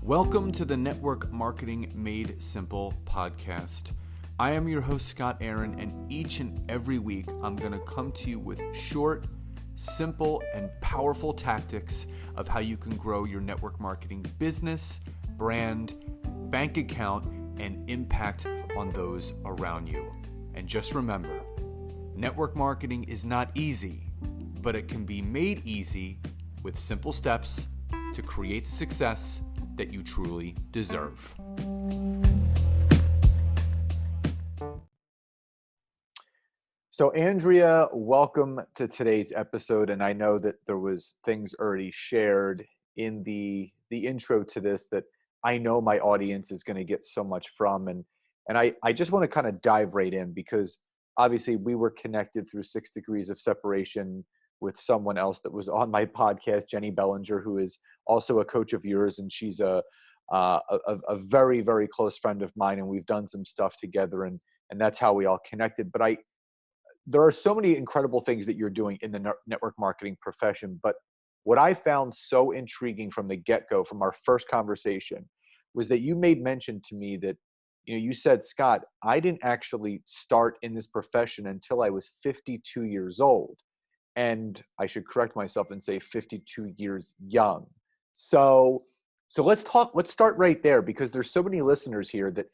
Welcome to the Network Marketing Made Simple podcast. I am your host, Scott Aaron, and each and every week I'm going to come to you with short, simple, and powerful tactics of how you can grow your network marketing business, brand, bank account, and impact on those around you. And just remember, network marketing is not easy, but it can be made easy with simple steps to create the success that you truly deserve. So Andrea, welcome to today's episode. And I know that there was things already shared in the intro to this that I know my audience is going to get so much from. And I just want to kind of dive right in because obviously we were connected through 6 degrees of separation with someone else that was on my podcast, Jenny Bellinger, who is also a coach of yours. And she's a very, very close friend of mine. And we've done some stuff together and that's how we all connected. But there are so many incredible things that you're doing in the network marketing profession. But what I found so intriguing from the get-go, from our first conversation, was that you made mention to me that, you said, Scott, I didn't actually start in this profession until I was 52 years old. And I should correct myself and say 52 years young. So let's start right there because there's so many listeners here that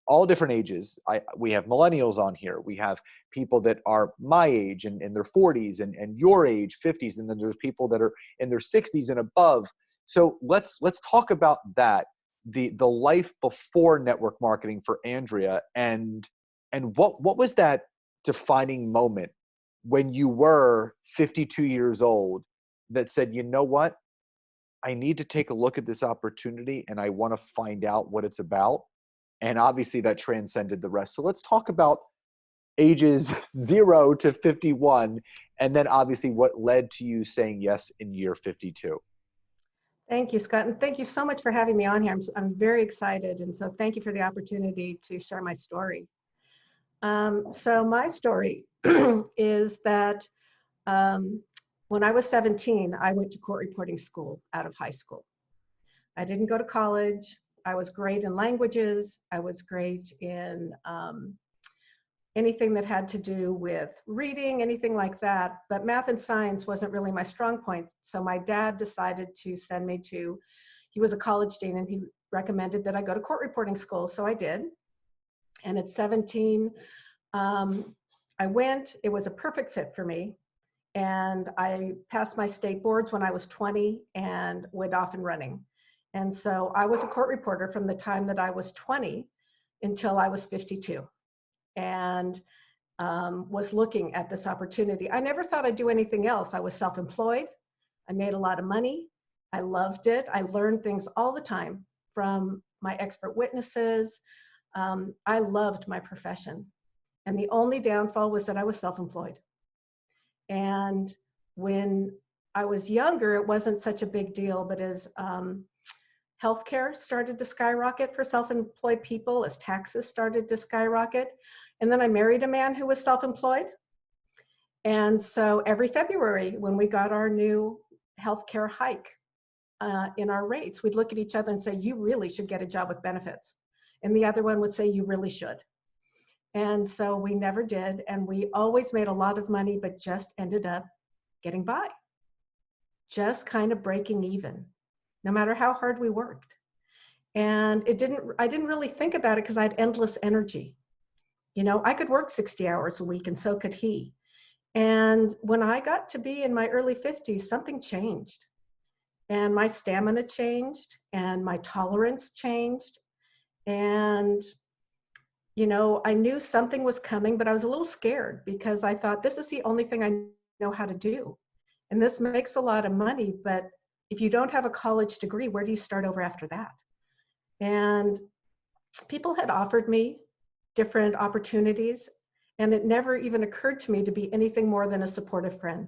all different ages. We have millennials on here. We have people that are my age and in their 40s and your age, 50s. And then there's people that are in their 60s and above. So let's talk about that, the life before network marketing for Andrea and what was that defining moment when you were 52 years old that said, you know what, I need to take a look at this opportunity and I want to find out what it's about. And obviously that transcended the rest. So let's talk about ages 0 to 51, and then obviously what led to you saying yes in year 52. Thank you, Scott. And thank you so much for having me on here. I'm very excited. And so thank you for the opportunity to share my story. So my story is that when I was 17, I went to court reporting school out of high school. I didn't go to college. I was great in languages. I was great in anything that had to do with reading, anything like that. But math and science wasn't really my strong point. So my dad decided to send me to, he was a college dean and he recommended that I go to court reporting school. So I did. And at 17, I went. It was a perfect fit for me. And I passed my state boards when I was 20 and went off and running. And so I was a court reporter from the time that I was 20 until I was 52 and was looking at this opportunity. I never thought I'd do anything else. I was self-employed. I made a lot of money. I loved it. I learned things all the time from my expert witnesses. I loved my profession. And the only downfall was that I was self-employed. And when I was younger, it wasn't such a big deal, but as healthcare started to skyrocket for self-employed people, as taxes started to skyrocket, and then I married a man who was self-employed. And so every February, when we got our new healthcare hike in our rates, we'd look at each other and say, you really should get a job with benefits. And the other one would say, you really should. And so we never did. And we always made a lot of money, but just ended up getting by, just kind of breaking even, no matter how hard we worked. And I didn't really think about it because I had endless energy. I could work 60 hours a week and so could he. And when I got to be in my early 50s, something changed. And my stamina changed and my tolerance changed. And I knew something was coming, but I was a little scared because I thought this is the only thing I know how to do. And this makes a lot of money, but if you don't have a college degree, where do you start over after that? And people had offered me different opportunities, and it never even occurred to me to be anything more than a supportive friend.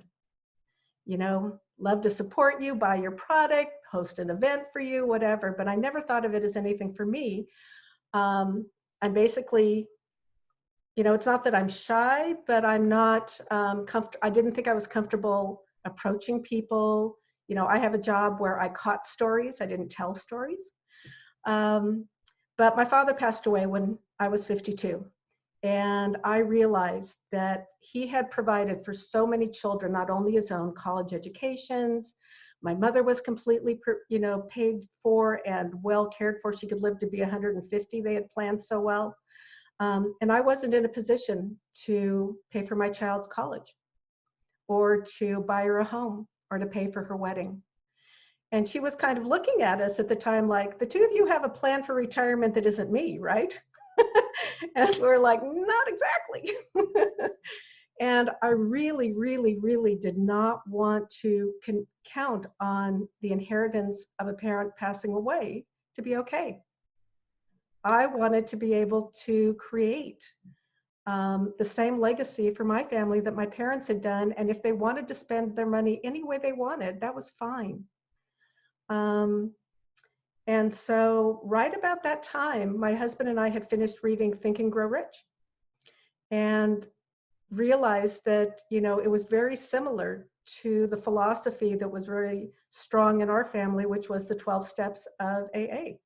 Love to support you, buy your product, host an event for you, whatever, but I never thought of it as anything for me. I'm basically, it's not that I'm shy, but I'm not I didn't think I was comfortable approaching people. I have a job where I caught stories. I didn't tell stories. Um, but my father passed away when I was 52. And I realized that he had provided for so many children, not only his own college educations. My mother was completely, paid for and well cared for. She could live to be 150. They had planned so well. And I wasn't in a position to pay for my child's college or to buy her a home or to pay for her wedding. And she was kind of looking at us at the time like, the two of you have a plan for retirement that isn't me, right? And we're like, not exactly. And I really, really, really did not want to count on the inheritance of a parent passing away to be okay. I wanted to be able to create the same legacy for my family that my parents had done. And if they wanted to spend their money any way they wanted, that was fine. And so right about that time, my husband and I had finished reading Think and Grow Rich and realized that, it was very similar to the philosophy that was very strong in our family, which was the 12 steps of AA,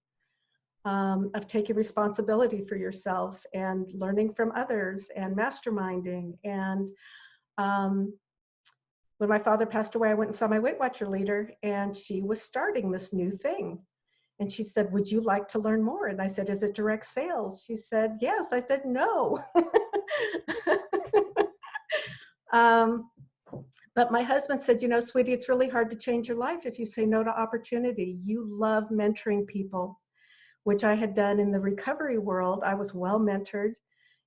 of taking responsibility for yourself and learning from others and masterminding. And when my father passed away, I went and saw my Weight Watcher leader, and she was starting this new thing. And she said, would you like to learn more? And I said, is it direct sales? She said, yes. I said, no. But my husband said, sweetie, it's really hard to change your life if you say no to opportunity. You love mentoring people, which I had done in the recovery world. I was well mentored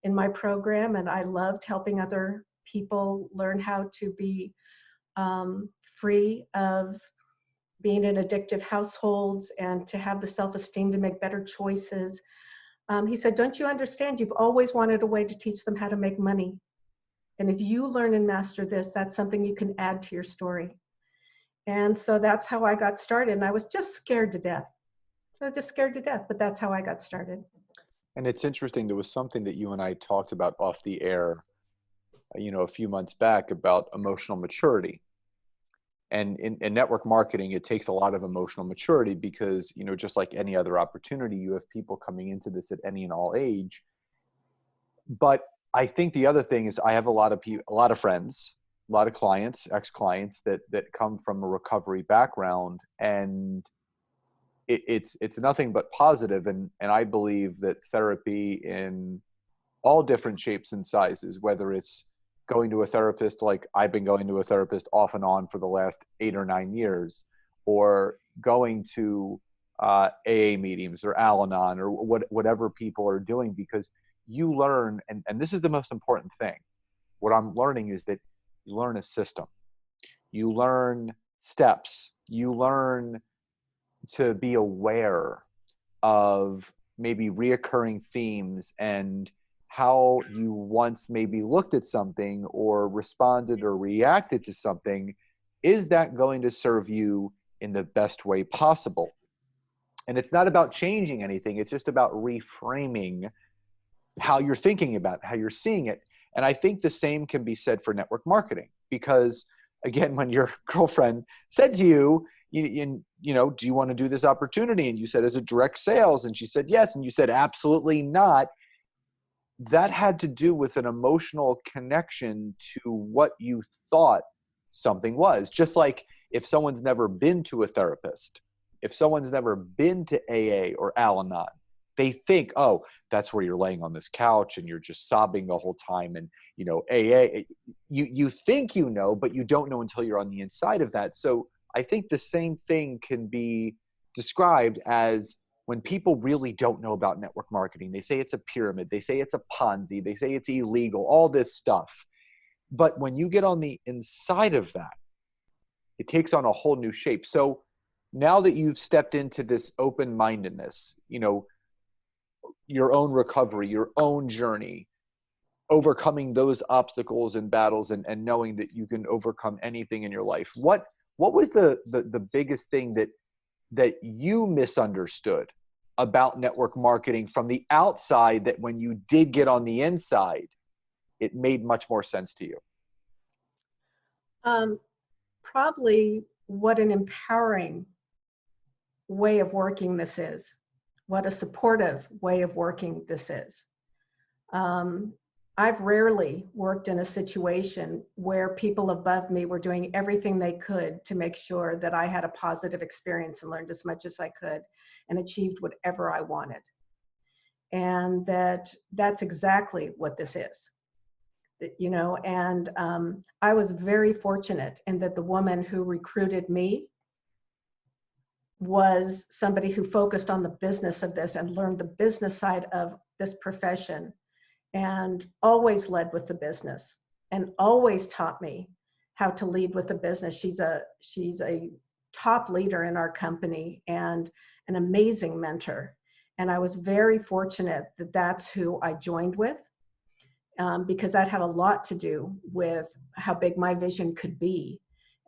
in my program, and I loved helping other people learn how to be free of being in addictive households and to have the self-esteem to make better choices. He said, don't you understand? You've always wanted a way to teach them how to make money. And if you learn and master this, that's something you can add to your story. And so that's how I got started. And I was just scared to death. I was just scared to death, but that's how I got started. And it's interesting, there was something that you and I talked about off the air, a few months back about emotional maturity. And in network marketing, it takes a lot of emotional maturity because, just like any other opportunity, you have people coming into this at any and all age. But I think the other thing is I have a lot of friends, a lot of clients, ex-clients that come from a recovery background, and it's nothing but positive. And I believe that therapy in all different shapes and sizes, whether it's going to a therapist, like I've been going to a therapist off and on for the last 8 or 9 years, or going to AA meetings or Al-Anon or whatever people are doing, because you learn, and this is the most important thing. What I'm learning is that you learn a system, you learn steps, you learn to be aware of maybe reoccurring themes and how you once maybe looked at something or responded or reacted to something. Is that going to serve you in the best way possible? And it's not about changing anything. It's just about reframing how you're thinking about it, how you're seeing it. And I think the same can be said for network marketing, because again, when your girlfriend said to you, do you want to do this opportunity? And you said, is it direct sales? And she said, yes. And you said, absolutely not. That had to do with an emotional connection to what you thought something was. Just like if someone's never been to a therapist, if someone's never been to AA or Al-Anon, they think, oh, that's where you're laying on this couch and you're just sobbing the whole time. And, AA, you think, but you don't know until you're on the inside of that. So I think the same thing can be described as when people really don't know about network marketing. They say it's a pyramid. They say it's a Ponzi. They say it's illegal, all this stuff. But when you get on the inside of that, it takes on a whole new shape. So now that you've stepped into this open-mindedness, your own recovery, your own journey, overcoming those obstacles and battles, and knowing that you can overcome anything in your life. What was the biggest thing that you misunderstood about network marketing from the outside, that when you did get on the inside, it made much more sense to you? Probably what an empowering way of working this is. what a supportive way of working this is. I've rarely worked in a situation where people above me were doing everything they could to make sure that I had a positive experience and learned as much as I could and achieved whatever I wanted. And that's exactly what this is. You know, and I was very fortunate in that the woman who recruited me was somebody who focused on the business of this and learned the business side of this profession, and always led with the business and always taught me how to lead with the business. She's a top leader in our company and an amazing mentor. And I was very fortunate that that's who I joined with, because that had a lot to do with how big my vision could be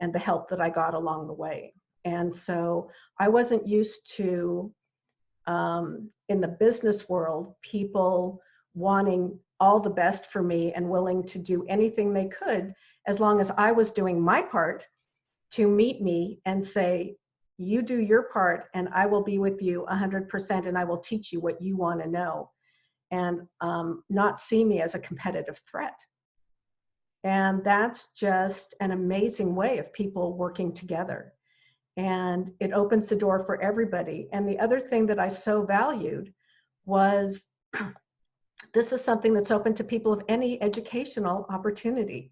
and the help that I got along the way. And so I wasn't used to, in the business world, people wanting all the best for me and willing to do anything they could as long as I was doing my part to meet me and say, you do your part and I will be with you 100% and I will teach you what you want to know, and not see me as a competitive threat. And that's just an amazing way of people working together. And it opens the door for everybody. And the other thing that I so valued was this is something that's open to people of any educational opportunity,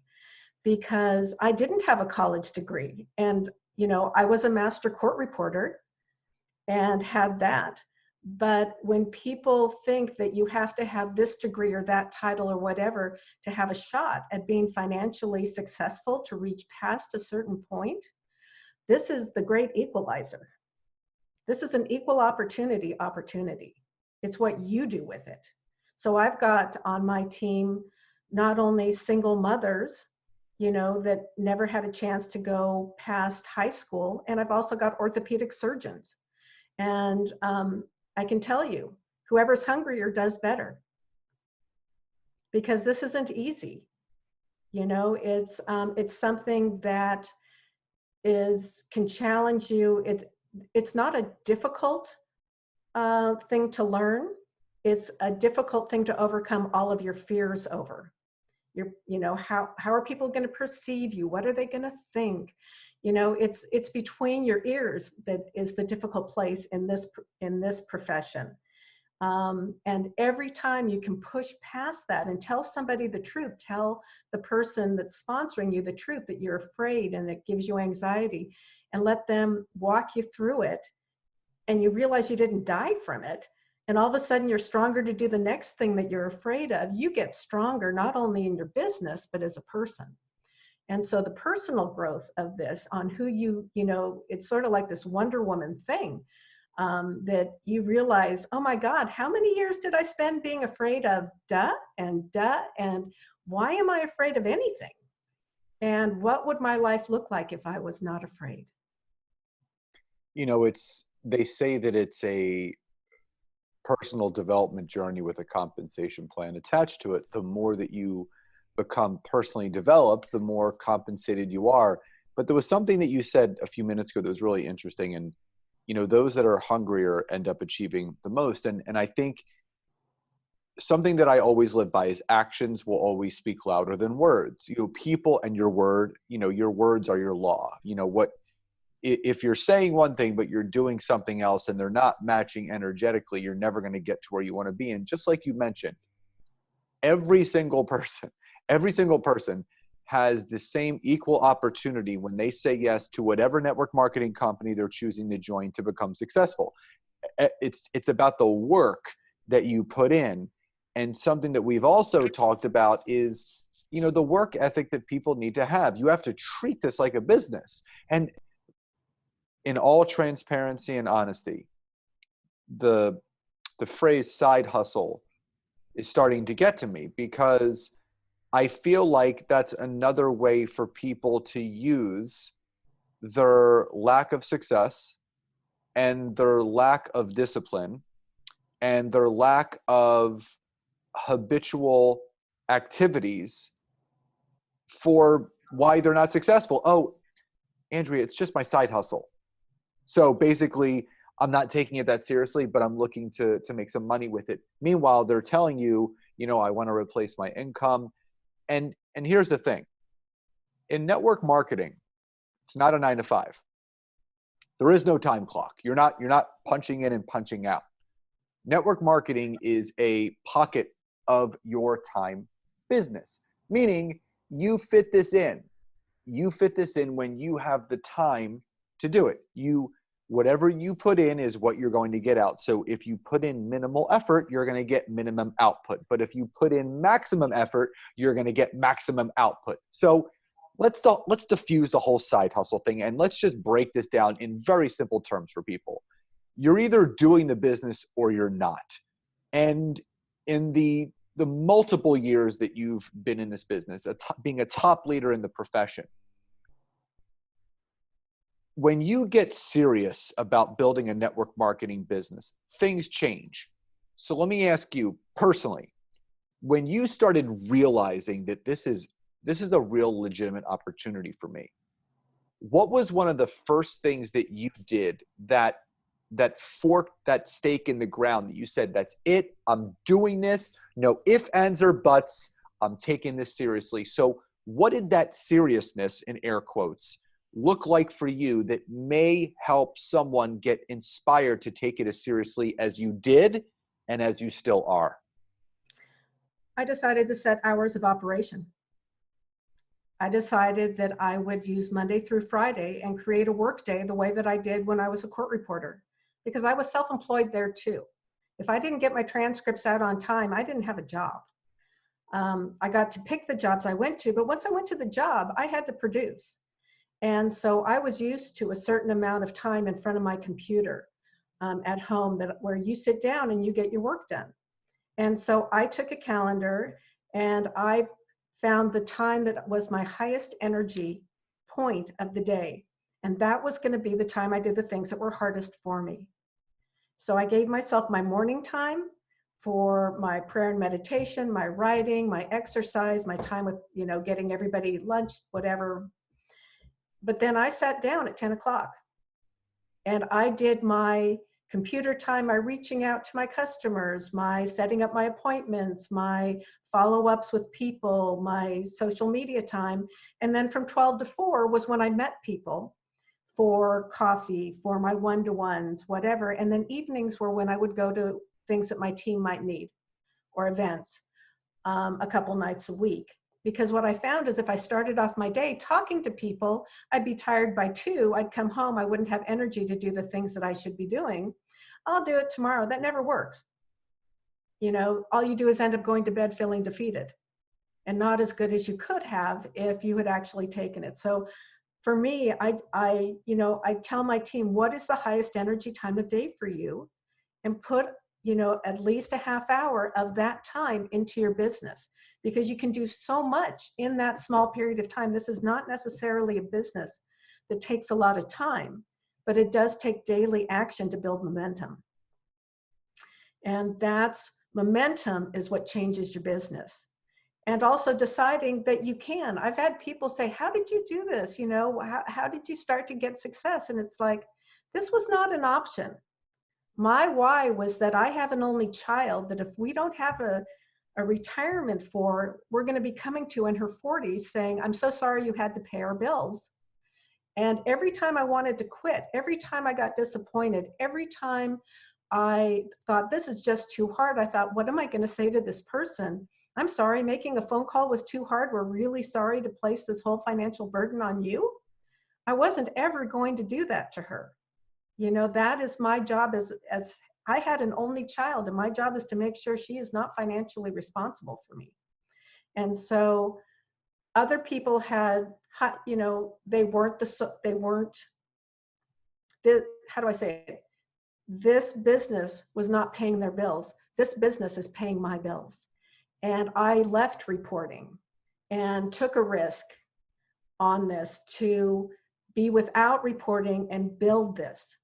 because I didn't have a college degree. And, you know, I was a master court reporter and had that. But when people think that you have to have this degree or that title or whatever to have a shot at being financially successful, to reach past a certain point, this is the great equalizer. This is an equal opportunity. It's what you do with it. So I've got on my team not only single mothers, you know, that never had a chance to go past high school, and I've also got orthopedic surgeons. And I can tell you, whoever's hungrier does better, because this isn't easy. You know, it's something that can challenge you. It's not a difficult thing to learn. It's a difficult thing to overcome all of your fears over. You know, how are people going to perceive you? What are they going to think? You know, it's between your ears that is the difficult place in this profession. And every time you can push past that and tell somebody the truth, tell the person that's sponsoring you the truth, that you're afraid and it gives you anxiety, and let them walk you through it, and you realize you didn't die from it, and all of a sudden you're stronger to do the next thing that you're afraid of. You get stronger not only in your business but as a person. And so the personal growth of this on who you know, it's sort of like this Wonder Woman thing, that you realize, oh my God, how many years did I spend being afraid of and why am I afraid of anything? And what would my life look like if I was not afraid? You know, they say that it's a personal development journey with a compensation plan attached to it. The more that you become personally developed, the more compensated you are. But there was something that you said a few minutes ago that was really interesting. And, you know, those that are hungrier end up achieving the most. And I think something that I always live by is actions will always speak louder than words. You know, people and your word, you know, your words are your law. You know, if you're saying one thing but you're doing something else and they're not matching energetically, you're never going to get to where you want to be. And just like you mentioned, every single person has the same equal opportunity when they say yes to whatever network marketing company they're choosing to join to become successful. It's about the work that you put in. And something that we've also talked about is, you know, the work ethic that people need to have. You have to treat this like a business. And in all transparency and honesty, the phrase side hustle is starting to get to me, because I feel like that's another way for people to use their lack of success and their lack of discipline and their lack of habitual activities for why they're not successful. Oh, Andrea, it's just my side hustle. So basically, I'm not taking it that seriously, but I'm looking to make some money with it. Meanwhile, they're telling you, I want to replace my income. And here's the thing. In network marketing, it's not a 9 to 5. There is no time clock. You're not punching in and punching out. Network marketing is a pocket of your time business, meaning you fit this in. You fit this in when you have the time to do it. Whatever you put in is what you're going to get out. So if you put in minimal effort, you're going to get minimum output. But if you put in maximum effort, you're going to get maximum output. So let's diffuse the whole side hustle thing, and let's just break this down in very simple terms for people. You're either doing the business or you're not. And in the multiple years that you've been in this business, being a top leader in the profession, when you get serious about building a network marketing business, things change. So let me ask you personally, when you started realizing that this is a real legitimate opportunity for me, what was one of the first things that you did that forked that stake in the ground that you said, that's it, I'm doing this, no ifs, ands, or buts, I'm taking this seriously? So what did that seriousness, in air quotes, look like for you that may help someone get inspired to take it as seriously as you did and as you still are? I decided to set hours of operation. I decided that I would use Monday through Friday and create a work day the way that I did when I was a court reporter, because I was self-employed there too. If I didn't get my transcripts out on time, I didn't have a job. I got to pick the jobs I went to, but once I went to the job, I had to produce. And so I was used to a certain amount of time in front of my computer at home, where you sit down and you get your work done. And so I took a calendar and I found the time that was my highest energy point of the day. And that was going to be the time I did the things that were hardest for me. So I gave myself my morning time for my prayer and meditation, my writing, my exercise, my time with, getting everybody lunch, whatever. But then I sat down at 10 o'clock and I did my computer time, my reaching out to my customers, my setting up my appointments, my follow-ups with people, my social media time. And then from 12 to 4 was when I met people for coffee, for my one-to-ones, whatever. And then evenings were when I would go to things that my team might need or events a couple nights a week. Because what I found is if I started off my day talking to people, I'd be tired by 2, I'd come home, I wouldn't have energy to do the things that I should be doing. I'll do it tomorrow. That never works. All you do is end up going to bed feeling defeated and not as good as you could have if you had actually taken it. So for me, I tell my team, what is the highest energy time of day for you? And put, at least a half hour of that time into your business, because you can do so much in that small period of time. This is not necessarily a business that takes a lot of time, but it does take daily action to build momentum. And that's momentum is what changes your business. And also deciding that you can. I've had people say, how did you do this? How did you start to get success? And it's like, this was not an option. My why was that I have an only child that if we don't have a retirement for, we're going to be coming to in her 40s saying, I'm so sorry you had to pay our bills. And every time I wanted to quit, every time I got disappointed, every time I thought this is just too hard, I thought, what am I going to say to this person? I'm sorry, making a phone call was too hard. We're really sorry to place this whole financial burden on you. I wasn't ever going to do that to her. That is my job as I had an only child, and my job is to make sure she is not financially responsible for me. And so other people had, how do I say it? This business was not paying their bills. This business is paying my bills. And I left reporting and took a risk on this to be without reporting and build this.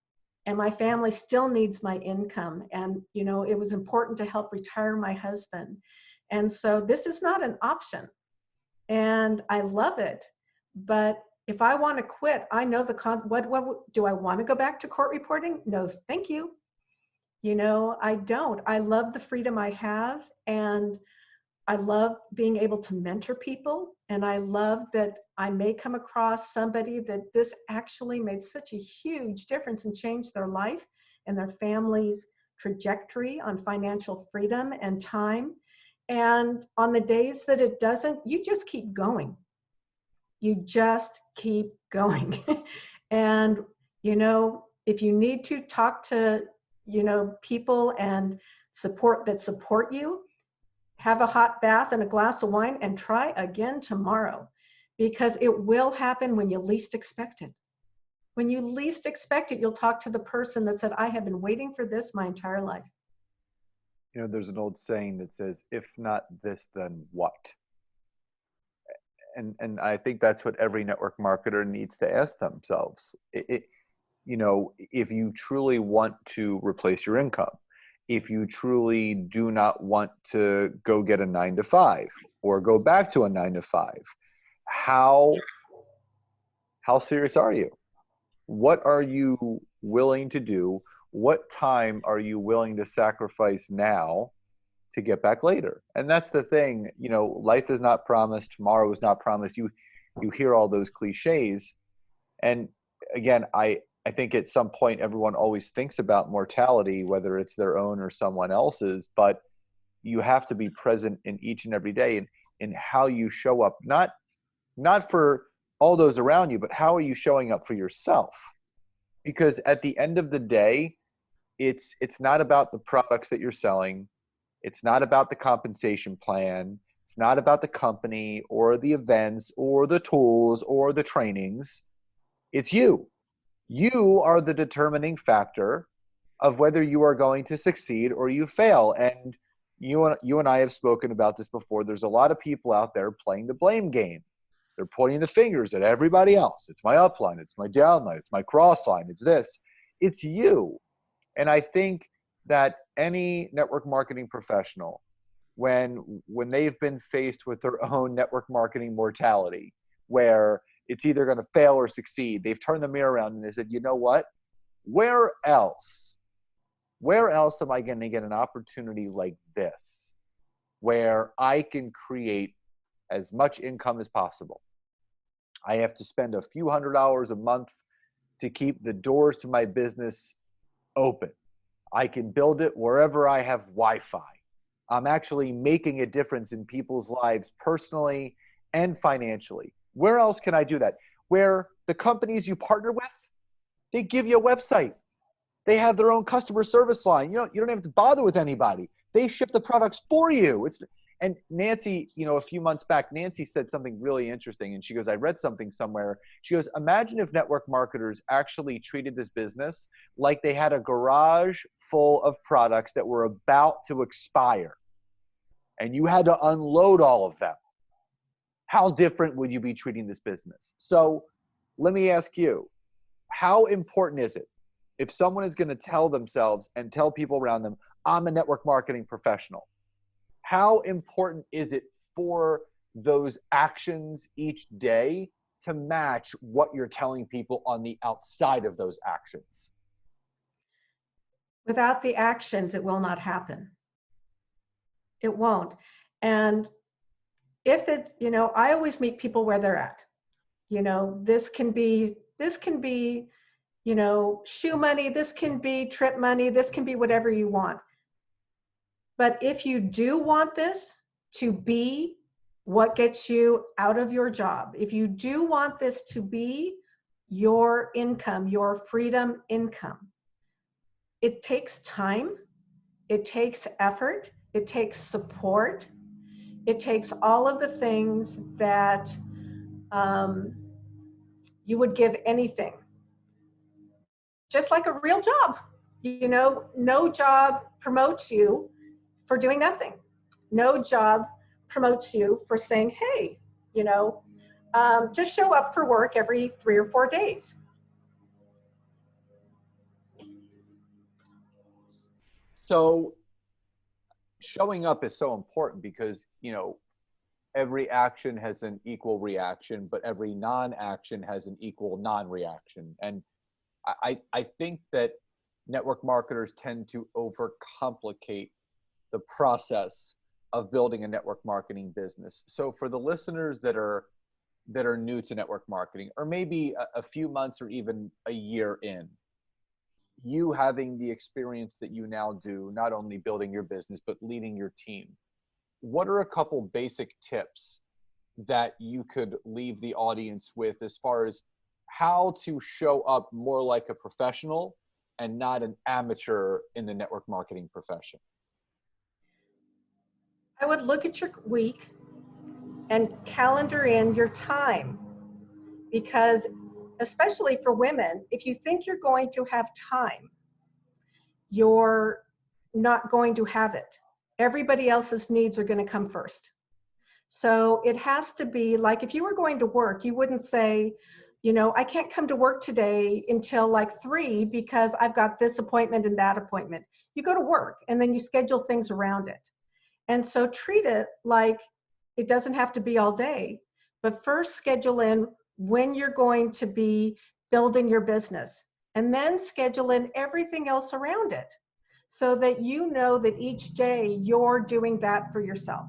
And my family still needs my income. And, it was important to help retire my husband. And so this is not an option. And I love it, but If I want to quit, I know what do I want to go back to court reporting? No, thank you. I don't. I love the freedom I have, and I love being able to mentor people. And I love that I may come across somebody that this actually made such a huge difference and changed their life and their family's trajectory on financial freedom and time. And on the days that it doesn't, you just keep going. You just keep going. And, if you need to talk to, people and support you, have a hot bath and a glass of wine and try again tomorrow, because it will happen when you least expect it. When you least expect it, you'll talk to the person that said, I have been waiting for this my entire life. There's an old saying that says, if not this, then what? And I think that's what every network marketer needs to ask themselves. If you truly want to replace your income, if you truly do not want to go get a 9 to 5 or go back to a 9 to 5, how serious are you? What are you willing to do? What time are you willing to sacrifice now to get back later? And that's the thing, life is not promised, tomorrow is not promised. You hear all those cliches. And again, I think at some point everyone always thinks about mortality, whether it's their own or someone else's, but you have to be present in each and every day, and in how you show up, not for all those around you, but how are you showing up for yourself? Because at the end of the day, it's not about the products that you're selling. It's not about the compensation plan. It's not about the company or the events or the tools or the trainings. It's you. You are the determining factor of whether you are going to succeed or you fail. And you and I have spoken about this before. There's a lot of people out there playing the blame game. They're pointing the fingers at everybody else. It's my upline, it's my downline, it's my cross line, it's this. It's you. And I think that any network marketing professional, when they've been faced with their own network marketing mortality, where it's either going to fail or succeed, they've turned the mirror around and they said, you know what? Where else? Where else am I going to get an opportunity like this, where I can create as much income as possible? I have to spend a few $100s a month to keep the doors to my business open. I can build it wherever I have Wi-Fi. I'm actually making a difference in people's lives personally and financially. Where else can I do that? Where the companies you partner with, they give you a website. They have their own customer service line. You don't have to bother with anybody. They ship the products for you. And Nancy, a few months back, Nancy said something really interesting. And she goes, I read something somewhere. She goes, imagine if network marketers actually treated this business like they had a garage full of products that were about to expire, and you had to unload all of them. How different would you be treating this business? So let me ask you, how important is it if someone is going to tell themselves and tell people around them, I'm a network marketing professional? How important is it for those actions each day to match what you're telling people on the outside of those actions? Without the actions, it will not happen. It won't. And if it's, I always meet people where they're at. This can be, shoe money, this can be trip money, this can be whatever you want. But if you do want this to be what gets you out of your job, if you do want this to be your income, your freedom income, it takes time, it takes effort, it takes support, it takes all of the things that you would give anything. Just like a real job. No job promotes you for doing nothing. No job promotes you for saying, hey, just show up for work every 3 or 4 days. So showing up is so important because, every action has an equal reaction, but every non-action has an equal non-reaction. And I think that network marketers tend to overcomplicate the process of building a network marketing business. So for the listeners that are new to network marketing, or maybe a few months or even a year in, you having the experience that you now do, not only building your business, but leading your team, what are a couple basic tips that you could leave the audience with as far as how to show up more like a professional and not an amateur in the network marketing profession? I would look at your week and calendar in your time, because especially for women, if you think you're going to have time, you're not going to have it. Everybody else's needs are going to come first. So it has to be like, if you were going to work, you wouldn't say, I can't come to work today until like 3 because I've got this appointment and that appointment. You go to work and then you schedule things around it. And so treat it like it doesn't have to be all day, but first schedule in when you're going to be building your business, and then schedule in everything else around it so that you know that each day you're doing that for yourself.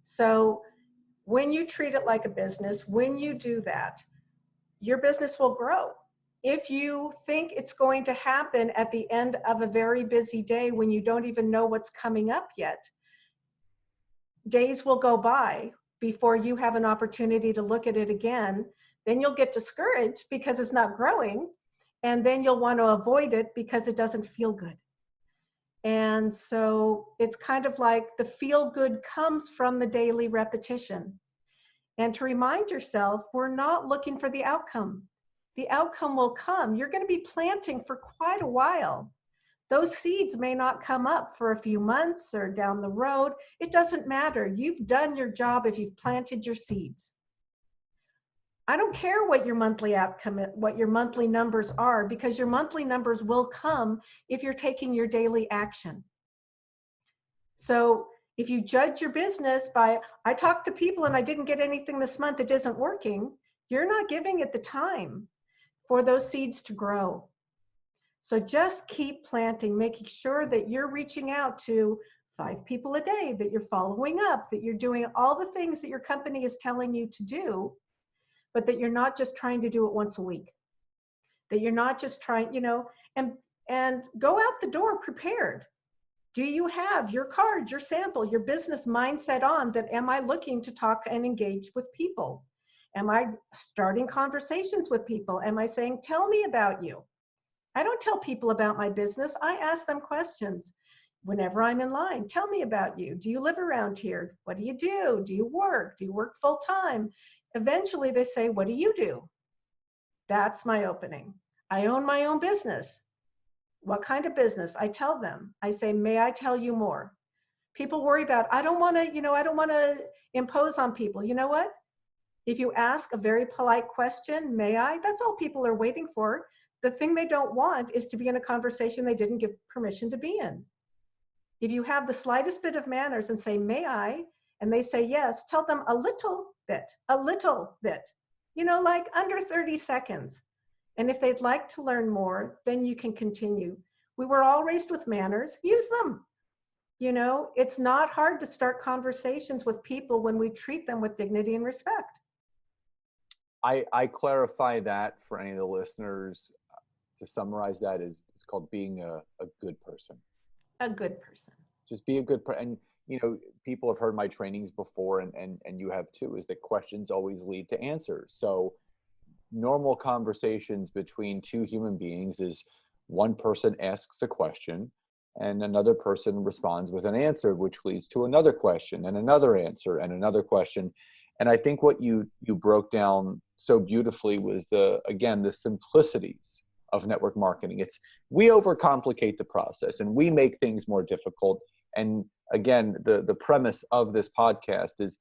So when you treat it like a business, when you do that, your business will grow. If you think it's going to happen at the end of a very busy day when you don't even know what's coming up yet, days will go by before you have an opportunity to look at it again. Then you'll get discouraged because it's not growing, and then you'll want to avoid it because it doesn't feel good. And so it's kind of like the feel good comes from the daily repetition. And to remind yourself, we're not looking for the outcome. The outcome will come. You're going to be planting for quite a while. Those seeds may not come up for a few months or down the road. It doesn't matter. You've done your job if you've planted your seeds. I don't care what your monthly outcome, what your monthly numbers are, because your monthly numbers will come if you're taking your daily action. So if you judge your business by, I talked to people and I didn't get anything this month, it isn't working, you're not giving it the time for those seeds to grow. So just keep planting, making sure that you're reaching out to 5 people a day, that you're following up, that you're doing all the things that your company is telling you to do, but that you're not just trying to do it once a week, that you're not just trying, and go out the door prepared. Do you have your card, your sample, your business mindset on that? Am I looking to talk and engage with people? Am I starting conversations with people? Am I saying, tell me about you? I don't tell people about my business. I ask them questions whenever I'm in line. Tell me about you. Do you live around here? What do you do? Do you work? Do you work full time? Eventually they say, what do you do? That's my opening. I own my own business. What kind of business? I tell them. I say, may I tell you more? People worry about, I don't want to impose on people. You know what? If you ask a very polite question, may I? That's all people are waiting for. The thing they don't want is to be in a conversation they didn't give permission to be in. If you have the slightest bit of manners and say, may I? And they say yes, tell them a little bit, like under 30 seconds. And if they'd like to learn more, then you can continue. We were all raised with manners, use them. It's not hard to start conversations with people when we treat them with dignity and respect. I clarify that for any of the listeners. To summarize that is it's called being a good person. A good person. Just be a good person. And people have heard my trainings before, and you have too, is that questions always lead to answers. So normal conversations between 2 human beings is one person asks a question and another person responds with an answer, which leads to another question and another answer and another question. And I think what you broke down so beautifully was the simplicities of network marketing. We overcomplicate the process and we make things more difficult. And again, the premise of this podcast is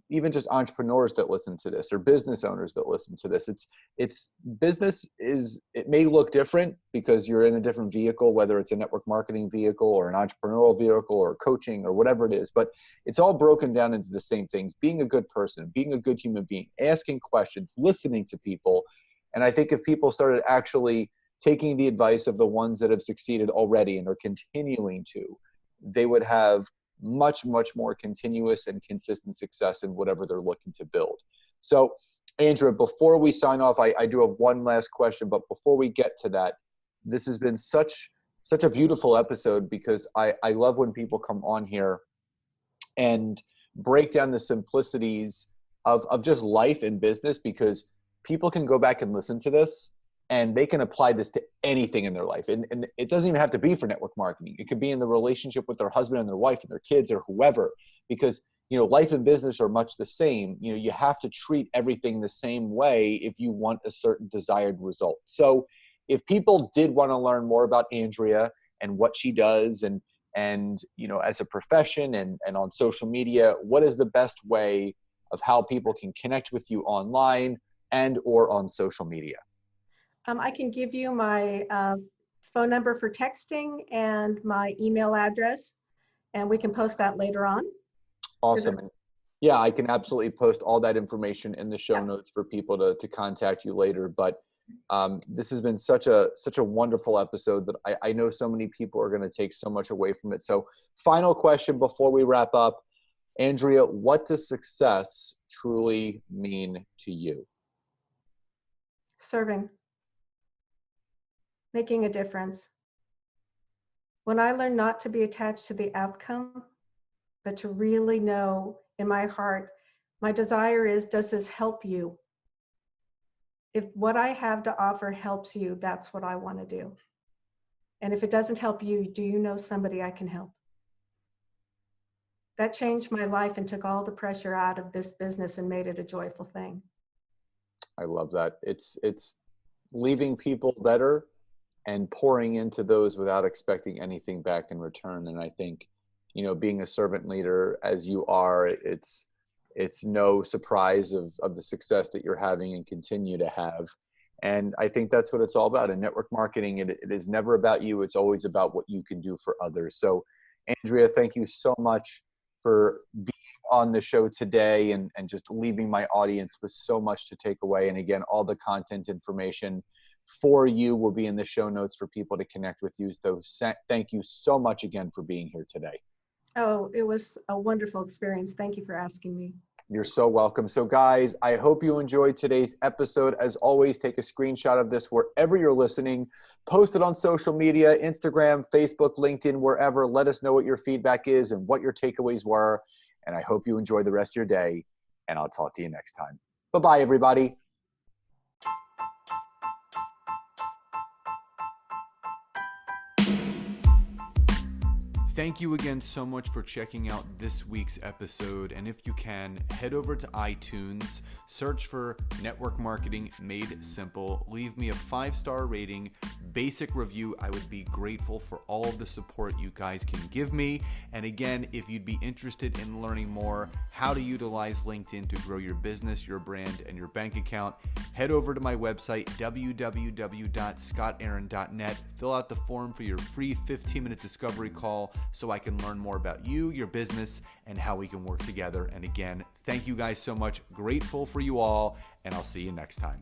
even just entrepreneurs that listen to this or business owners that listen to this. It's business it may look different because you're in a different vehicle, whether it's a network marketing vehicle or an entrepreneurial vehicle or coaching or whatever it is, but it's all broken down into the same things: being a good person, being a good human being, asking questions, listening to people. And I think if people started actually taking the advice of the ones that have succeeded already and are continuing to, they would have much, much more continuous and consistent success in whatever they're looking to build. So, Andrea, before we sign off, I do have one last question, but before we get to that, this has been such a beautiful episode because I love when people come on here and break down the simplicities of just life and business, because people can go back and listen to this and they can apply this to anything in their life. And it doesn't even have to be for network marketing. It could be in the relationship with their husband and their wife and their kids or whoever, because, life and business are much the same. You have to treat everything the same way if you want a certain desired result. So if people did want to learn more about Andrea and what she does and as a profession and on social media, what is the best way of how people can connect with you online and or on social media? I can give you my phone number for texting and my email address, and we can post that later on. Awesome. Yeah, I can absolutely post all that information in the show notes for people to contact you later. But this has been such a wonderful episode that I know so many people are going to take so much away from it. So final question before we wrap up, Andrea, what does success truly mean to you? Serving. Making a difference. When I learned not to be attached to the outcome, but to really know in my heart, my desire is, does this help you? If what I have to offer helps you, that's what I want to do. And if it doesn't help you, do you know somebody I can help? That changed my life and took all the pressure out of this business and made it a joyful thing. I love that. It's leaving people better and pouring into those without expecting anything back in return. And I think, being a servant leader as you are, it's no surprise of the success that you're having and continue to have. And I think that's what it's all about. In network marketing, it is never about you. It's always about what you can do for others. So, Andrea, thank you so much for being on the show today and just leaving my audience with so much to take away. And again, all the content information for you will be in the show notes for people to connect with you. So thank you so much again for being here today. Oh, it was a wonderful experience. Thank you for asking me. You're so welcome. So guys, I hope you enjoyed today's episode. As always, take a screenshot of this wherever you're listening, post it on social media, Instagram, Facebook, LinkedIn, wherever. Let us know what your feedback is and what your takeaways were. And I hope you enjoy the rest of your day, and I'll talk to you next time. Bye-bye, everybody. Thank you again so much for checking out this week's episode. And if you can, head over to iTunes, search for Network Marketing Made Simple, leave me a 5-star rating, basic review. I would be grateful for all of the support you guys can give me. And again, if you'd be interested in learning more how to utilize LinkedIn to grow your business, your brand, and your bank account, head over to my website, www.scottaaron.net. Fill out the form for your free 15-minute discovery call so I can learn more about you, your business, and how we can work together. And again, thank you guys so much. Grateful for you all, and I'll see you next time.